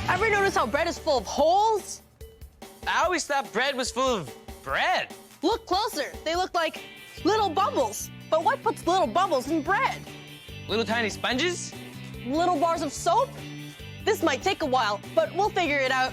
Ever notice how bread is full of holes? I always thought bread was full of bread. Look closer. They look like little bubbles. But what puts little bubbles in bread? Little tiny sponges? Little bars of soap? This might take a while, but we'll figure it out.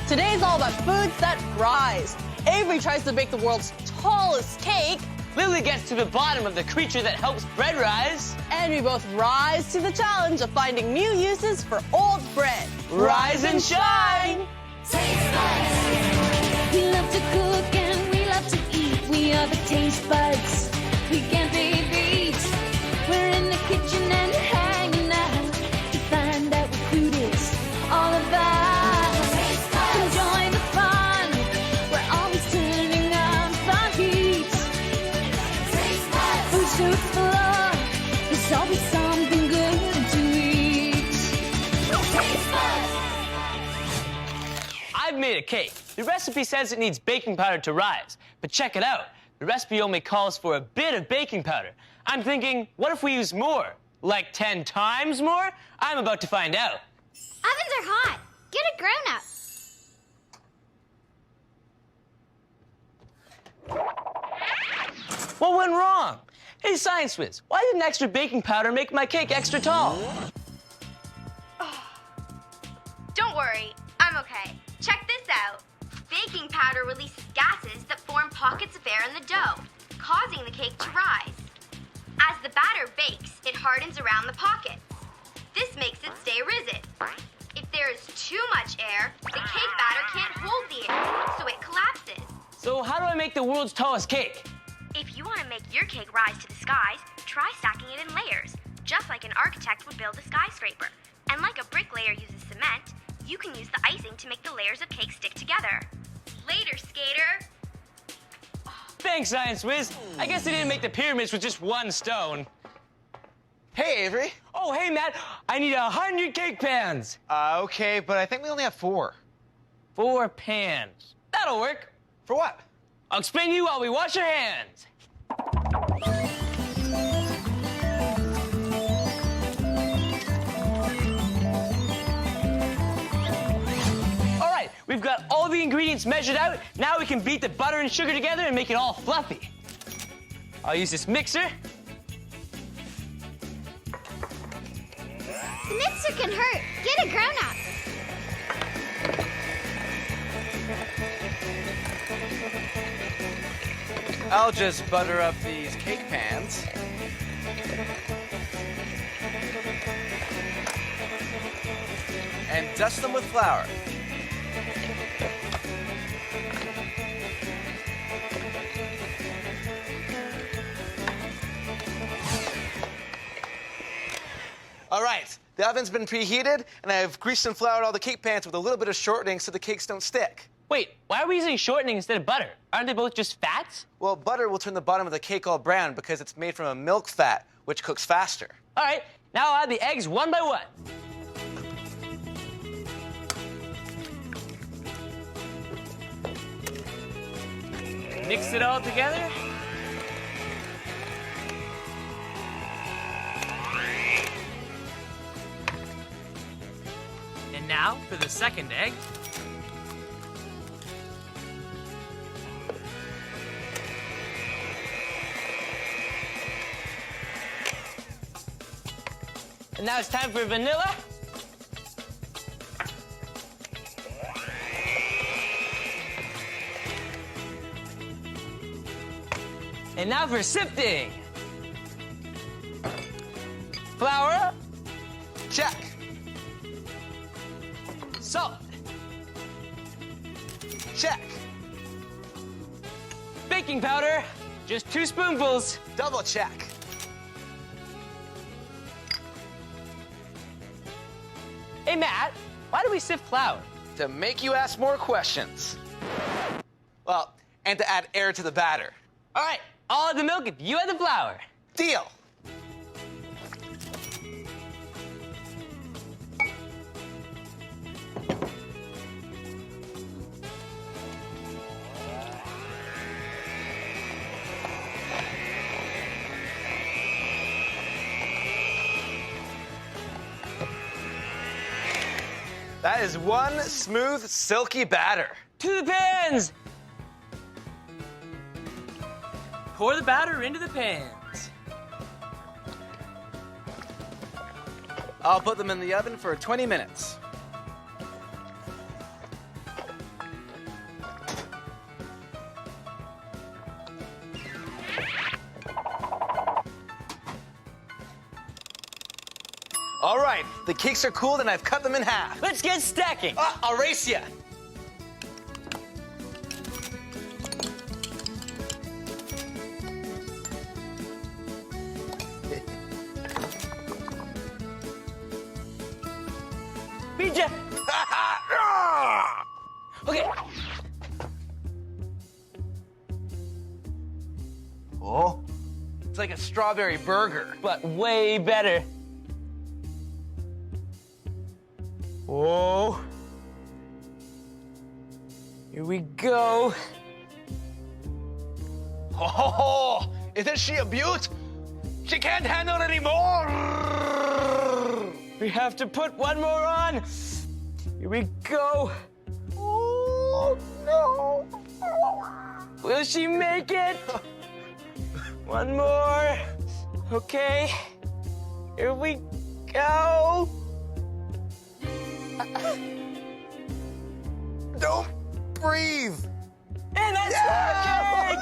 Today's all about foods that rise. Avery tries to bake the world's tallest cake. Lily gets to the bottom of the creature that helps bread rise. And we both rise to the challenge of finding new uses for old bread. Rise and shine! Taste buds. We love to cook and we love to eat. We are the taste buds. We can't be beat. We're in the kitchen and hanging out to find out what food is all about. Taste buds. Enjoy the fun. We're always turning up the heat. Taste buds. Food to explore. There's always something good to eat. Taste buds. I've made a cake. The recipe says it needs baking powder to rise. But check it out. The recipe only calls for a bit of baking powder. I'm thinking, what if we use more? Like 10 times more? I'm about to find out. Ovens are hot. Get a grown-up. What went wrong? Hey, Science Whiz, why did an extra baking powder make my cake extra tall? Don't worry, I'm okay. Check this out. Baking powder releases gases that form pockets of air in the dough, causing the cake to rise. As the batter bakes, it hardens around the pockets. This makes it stay rigid. If there is too much air, the cake batter can't hold the air, so it collapses. So how do I make the world's tallest cake? If you want to make your cake rise to the skies, try stacking it in layers, just like an architect would build a skyscraper. And like a bricklayer uses cement, you can use the icing to make the layers of cake stick together. Later, skater. Thanks, Science Whiz. I guess they didn't make the pyramids with just one stone. Hey, Avery. Oh, hey, Matt. I need 100 cake pans. Okay, but I think we only have 4. 4 pans. That'll work. For what? I'll explain to you while we wash our hands. All right, we've got all the ingredients measured out. Now we can beat the butter and sugar together and make it all fluffy. I'll use this mixer. The mixer can hurt. Get a grown-up. I'll just butter up these cake pans. And dust them with flour. All right, the oven's been preheated, and I've greased and floured all the cake pans with a little bit of shortening so the cakes don't stick. Wait, why are we using shortening instead of butter? Aren't they both just fats? Well, butter will turn the bottom of the cake all brown because it's made from a milk fat, which cooks faster. All right, now I'll add the eggs one by one. Mix it all together. And now for the second egg. And now it's time for vanilla. And now for sifting. Flour. Check. Salt. Check. Baking powder. Just 2 spoonfuls. Double check. Hey, Matt, why do we sift flour? To make you ask more questions. Well, and to add air to the batter. All right, I'll add the milk if you add the flour. Deal. That is one smooth, silky batter. To the pans! Pour the batter into the pans. I'll put them in the oven for 20 minutes. All right, the cakes are cooled and I've cut them in half. Let's get stacking. I'll race ya. Beat ya. Okay. Oh, it's like a strawberry burger. But way better. Whoa. Here we go. Oh, isn't she a beaut? She can't handle it anymore. We have to put one more on. Here we go. Oh, no. Will she make it? One more. Okay. Here we go. Don't breathe. And that's shortcake!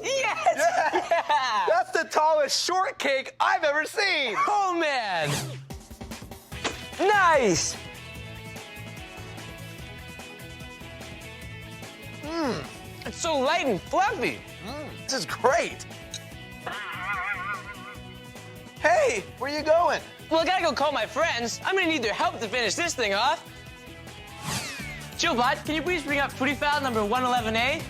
Yes! Yes! Yeah! That's the tallest shortcake I've ever seen. Oh, man! Nice! It's so light and fluffy. This is great. Hey, where you going? Well, I gotta go call my friends. I'm gonna need their help to finish this thing off. Chillbot, can you please bring up footy foul number 111A?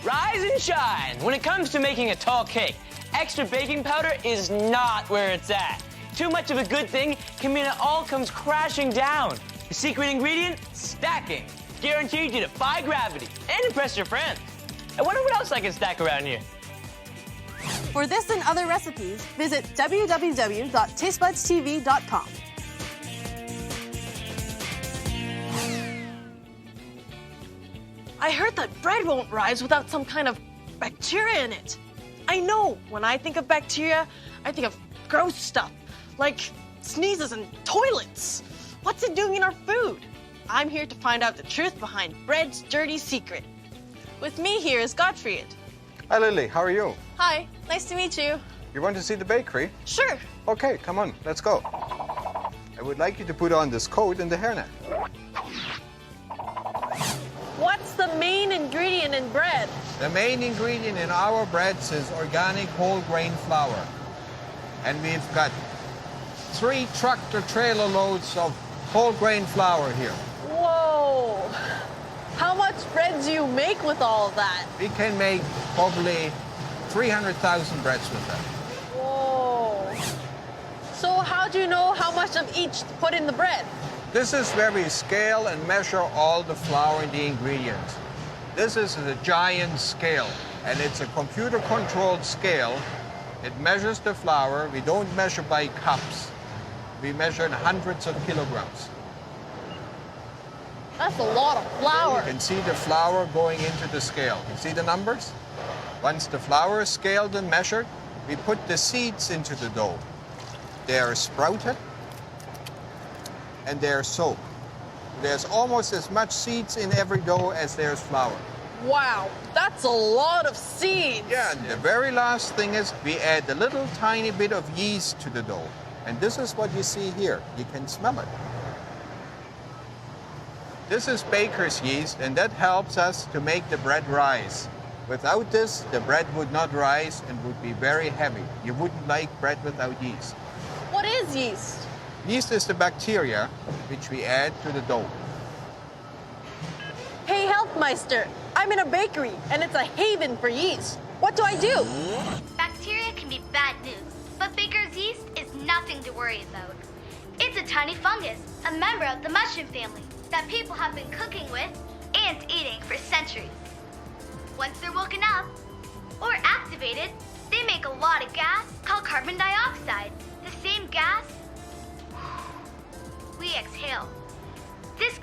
Rise and shine. When it comes to making a tall cake, extra baking powder is not where it's at. Too much of a good thing can mean it all comes crashing down. The secret ingredient? Stacking. Guaranteed you to defy gravity and impress your friends. I wonder what else I can stack around here. For this and other recipes, visit www.tastebudstv.com. I heard that bread won't rise without some kind of bacteria in it. I know, when I think of bacteria, I think of gross stuff, like sneezes and toilets. What's it doing in our food? I'm here to find out the truth behind bread's dirty secret. With me here is Gottfried. Hi, Lily. How are you? Hi, nice to meet you. You want to see the bakery? Sure. Okay, come on. Let's go. I would like you to put on this coat and the hairnet. What's the main ingredient in bread? The main ingredient in our breads is organic whole grain flour. And we've got 3 tractor-trailer loads of whole grain flour here. Whoa! How much bread do you make with all of that? We can make probably 300,000 breads with that. Whoa! So how do you know how much of each to put in the bread? This is where we scale and measure all the flour and the ingredients. This is a giant scale, and it's a computer-controlled scale. It measures the flour. We don't measure by cups. We measure in hundreds of kilograms. That's a lot of flour. You can see the flour going into the scale. You see the numbers? Once the flour is scaled and measured, we put the seeds into the dough. They are sprouted and they are soaked. There's almost as much seeds in every dough as there's flour. Wow, that's a lot of seeds. Yeah, and the very last thing is we add a little tiny bit of yeast to the dough. And this is what you see here. You can smell it. This is baker's yeast, and that helps us to make the bread rise. Without this, the bread would not rise and would be very heavy. You wouldn't like bread without yeast. What is yeast? Yeast is the bacteria which we add to the dough. Hey, Healthmeister, I'm in a bakery, and it's a haven for yeast. What do I do? Bacteria can be bad news, but baker's yeast is nothing to worry about. It's a tiny fungus, a member of the mushroom family, that people have been cooking with and eating for centuries. Once they're woken up or activated, they make a lot of gas called carbon dioxide. The same gas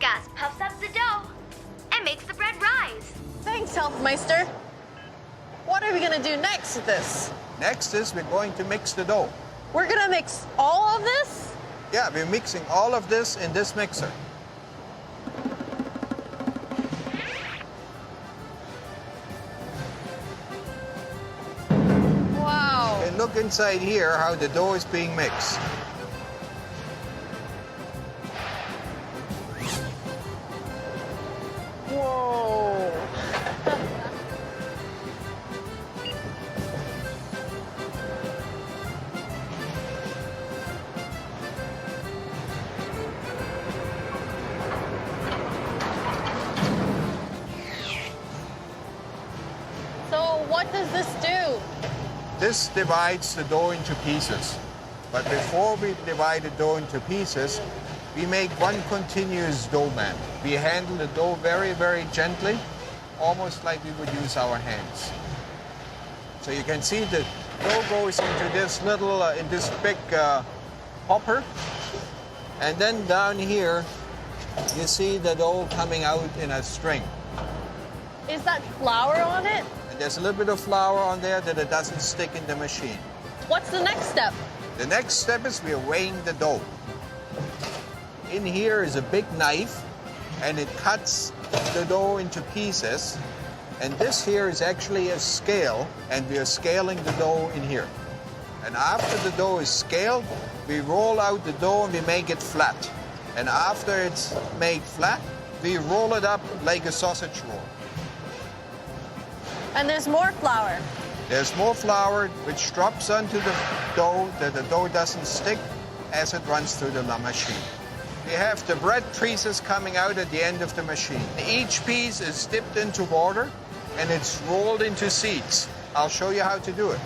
gas puffs up the dough and makes the bread rise. Thanks, Healthmeister. What are we gonna do next with this? Next is we're going to mix the dough. We're gonna mix all of this? Yeah, we're mixing all of this in this mixer. Wow. And look inside here how the dough is being mixed. Whoa. So what does this do? This divides the dough into pieces. But before we divide the dough into pieces, we make one continuous dough band. We handle the dough very, very gently, almost like we would use our hands. So you can see the dough goes into this little, in this big hopper. And then down here, you see the dough coming out in a string. Is that flour on it? And there's a little bit of flour on there that it doesn't stick in the machine. What's the next step? The next step is we're weighing the dough. In here is a big knife, and it cuts the dough into pieces. And this here is actually a scale, and we are scaling the dough in here. And after the dough is scaled, we roll out the dough and we make it flat. And after it's made flat, we roll it up like a sausage roll. And there's more flour. There's more flour which drops onto the dough that the dough doesn't stick as it runs through the machine. We have the bread pieces coming out at the end of the machine. Each piece is dipped into water and it's rolled into seeds. I'll show you how to do it.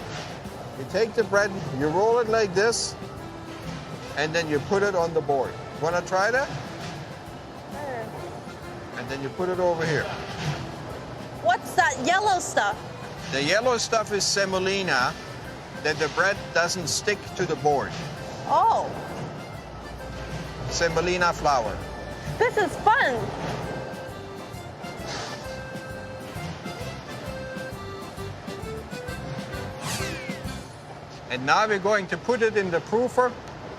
You take the bread, you roll it like this, and then you put it on the board. Want to try that? Sure. And then you put it over here. What's that yellow stuff? The yellow stuff is semolina, that the bread doesn't stick to the board. Oh, Semolina flour. this is fun. And now we're going to put it in the proofer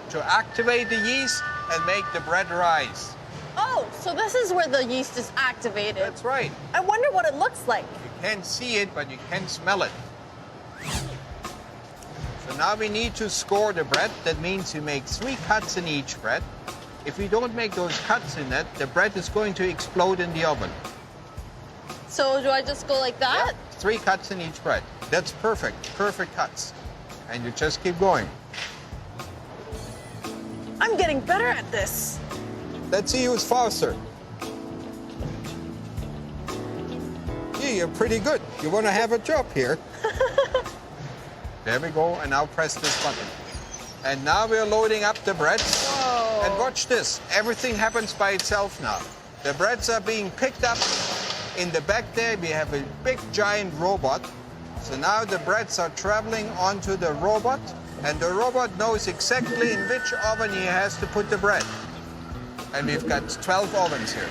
to activate the yeast and make the bread rise. Oh, so this is where the yeast is activated. That's right. I wonder what it looks like. You can't see it, but you can smell it. So now we need to score the bread. That means you make 3 cuts in each bread. If we don't make those cuts in it, the bread is going to explode in the oven. So do I just go like that? 3 cuts in each bread. That's perfect. Perfect cuts. And you just keep going. I'm getting better at this. Let's see who's faster. Yeah, you're pretty good. You want to have a job here. There we go, and now press this button. And now we're loading up the breads. Whoa. And watch this. Everything happens by itself now. The breads are being picked up. In the back there, we have a big, giant robot. So now the breads are traveling onto the robot, and the robot knows exactly in which oven he has to put the bread. And we've got 12 ovens here.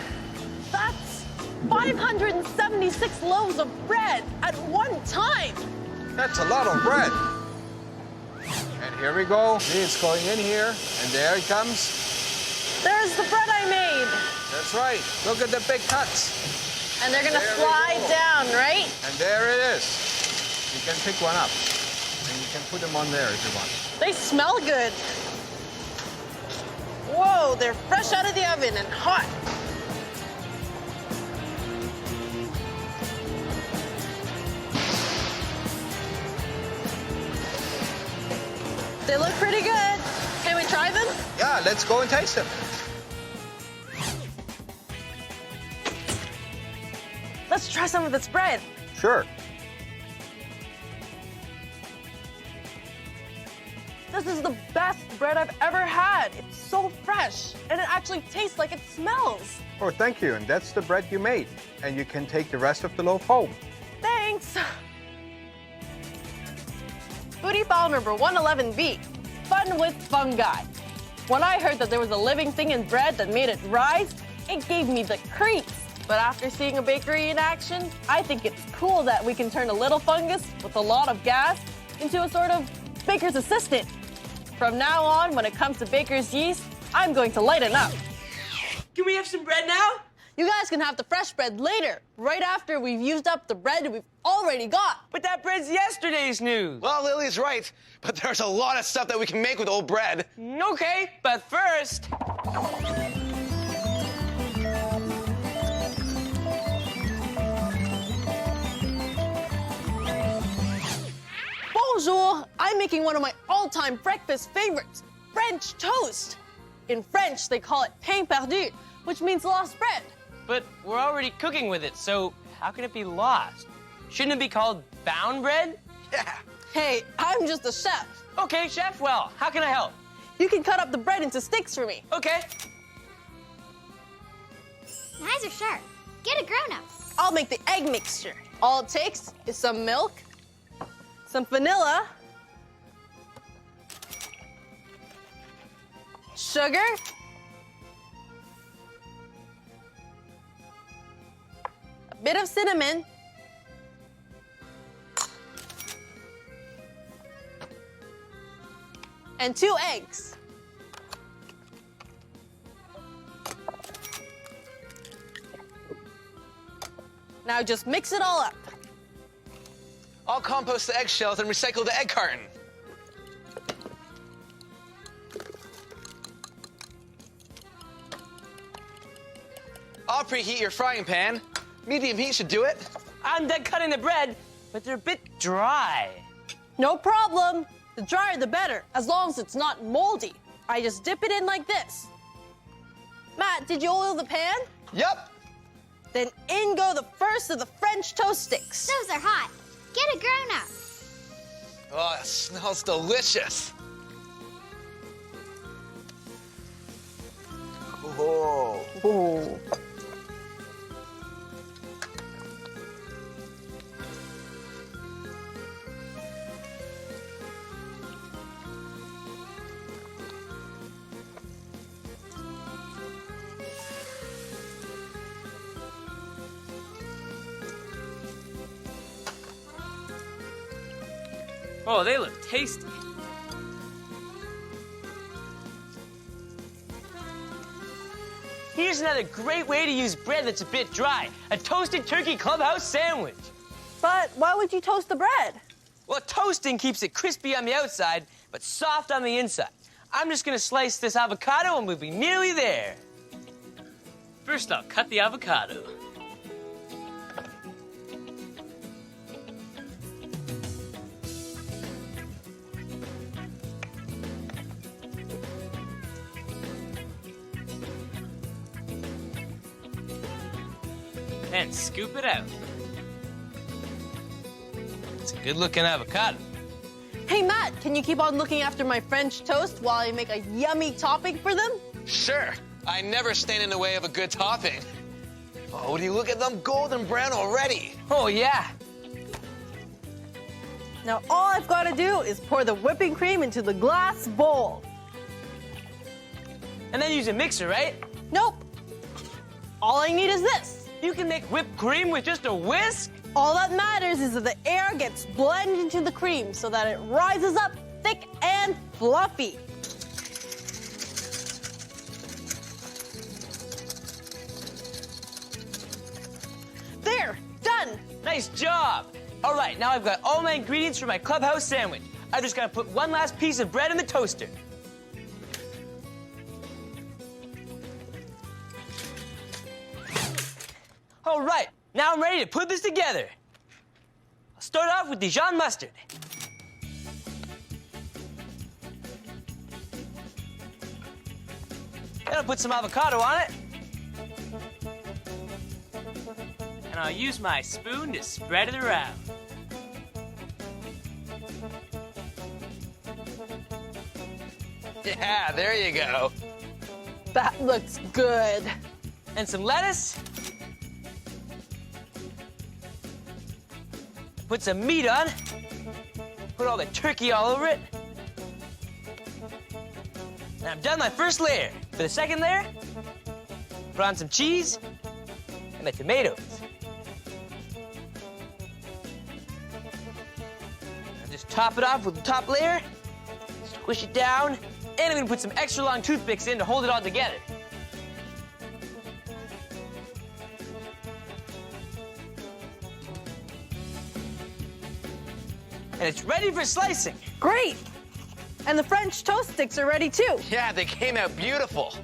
That's 576 loaves of bread at one time. That's a lot of bread. And here we go. It's going in here, and there it comes. There's the bread I made. That's right. Look at the big cuts. And they're gonna There we slide go. down, right? And there it is. You can pick one up, and you can put them on there if you want. They smell good. Whoa, they're fresh out of the oven and hot. They look pretty good. Can we try them? Yeah, let's go and taste them. Let's try some of this bread. Sure. This is the best bread I've ever had. It's so fresh, and it actually tastes like it smells. Oh, thank you. And that's the bread you made. And you can take the rest of the loaf home. Thanks. Booty ball number 111B, fun with fungi. When I heard that there was a living thing in bread that made it rise, it gave me the creeps. But after seeing a bakery in action, I think it's cool that we can turn a little fungus with a lot of gas into a sort of baker's assistant. From now on, when it comes to baker's yeast, I'm going to lighten up. Can we have some bread now? You guys can have the fresh bread later, right after we've used up the bread we've already got. But that bread's yesterday's news. Well, Lily's right, but there's a lot of stuff that we can make with old bread. Okay, but first... Bonjour! I'm making one of my all-time breakfast favorites, French toast. In French, they call it pain perdu, which means lost bread. But we're already cooking with it, so how can it be lost? Shouldn't it be called bound bread? Yeah. Hey, I'm just a chef. Okay, chef, well, how can I help? You can cut up the bread into sticks for me. Okay. Knives are sharp. Get a grown-up. I'll make the egg mixture. All it takes is some milk, some vanilla, sugar, a bit of cinnamon, and 2 eggs. Now just mix it all up. I'll compost the eggshells and recycle the egg carton. I'll preheat your frying pan. Medium heat should do it. I'm done cutting the bread, but they're a bit dry. No problem. The drier the better, as long as it's not moldy. I just dip it in like this. Matt, did you oil the pan? Yup. Then in go the first of the French toast sticks. Those are hot. Get a grown-up. Oh, it smells delicious. Oh. Ooh. Oh, they look tasty. Here's another great way to use bread that's a bit dry. A toasted turkey clubhouse sandwich. But why would you toast the bread? Well, toasting keeps it crispy on the outside, but soft on the inside. I'm just gonna slice this avocado and we'll be nearly there. First, I'll cut the avocado. And scoop it out. It's a good-looking avocado. Hey, Matt, can you keep on looking after my French toast while I make a yummy topping for them? Sure. I never stand in the way of a good topping. Oh, do you look at them golden brown already? Oh, yeah. Now all I've got to do is pour the whipping cream into the glass bowl. And then use a mixer, right? Nope. All I need is this. You can make whipped cream with just a whisk? All that matters is that the air gets blended into the cream so that it rises up thick and fluffy. There, done. Nice job. All right, now I've got all my ingredients for my clubhouse sandwich. I just gotta put one last piece of bread in the toaster. All right, now I'm ready to put this together. I'll start off with Dijon mustard. Then I'll put some avocado on it. And I'll use my spoon to spread it around. Yeah, there you go. That looks good. And some lettuce. Put some meat on. Put all the turkey all over it. And I've done my first layer. For the second layer, Put on some cheese and the tomatoes. And just top it off with the top layer. Squish it down. And I'm gonna put some extra long toothpicks in to hold it all together. And it's ready for slicing. Great! And the French toast sticks are ready too. Yeah, they came out beautiful.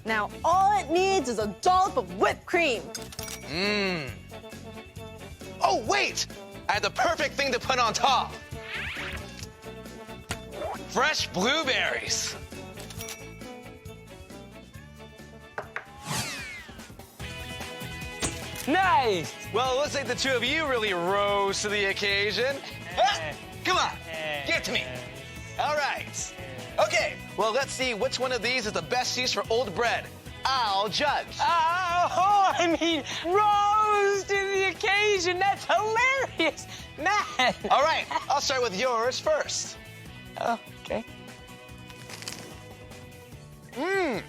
Now all it needs is a dollop of whipped cream. Mmm. Oh, wait! I have the perfect thing to put on top. Fresh blueberries. Nice! Well, it looks like the two of you really rose to the occasion. Ah, come on, give it to me. All right. Okay, well, let's see which one of these is the best use for old bread. I'll judge. Oh, I mean, rose to the occasion. That's hilarious. Man. All right, I'll start with yours first. Oh, okay. Mmm.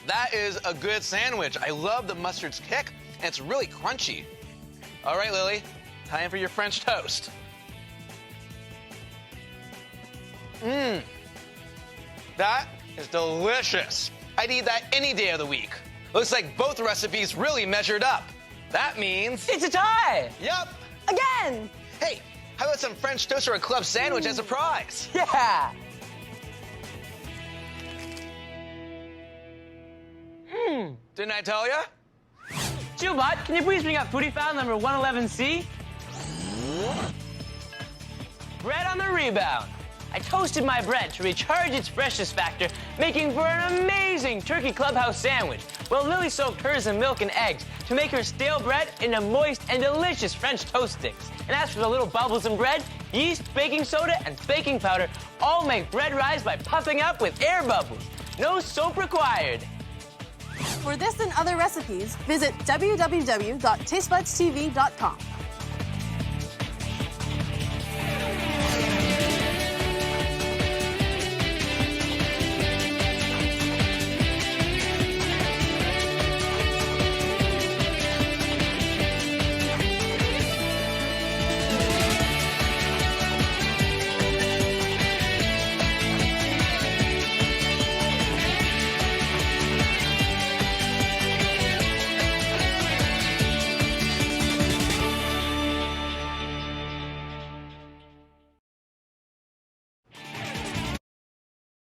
That is a good sandwich. I love the mustard's kick, and it's really crunchy. All right, Lily, time for your French toast. Mmm. That is delicious. I'd eat that any day of the week. Looks like both recipes really measured up. That means... It's a tie. Yup. Again! Hey, how about some French toast or a club sandwich as a prize? Yeah. Didn't I tell ya? Jubot, can you please bring up foodie file number 111C? Bread on the rebound. I toasted my bread to recharge its freshness factor, making for an amazing turkey clubhouse sandwich. Well, Lily soaked hers in milk and eggs to make her stale bread into moist and delicious French toast sticks. And as for the little bubbles in bread, yeast, baking soda, and baking powder all make bread rise by puffing up with air bubbles. No soap required. For this and other recipes, visit www.tastebudstv.com.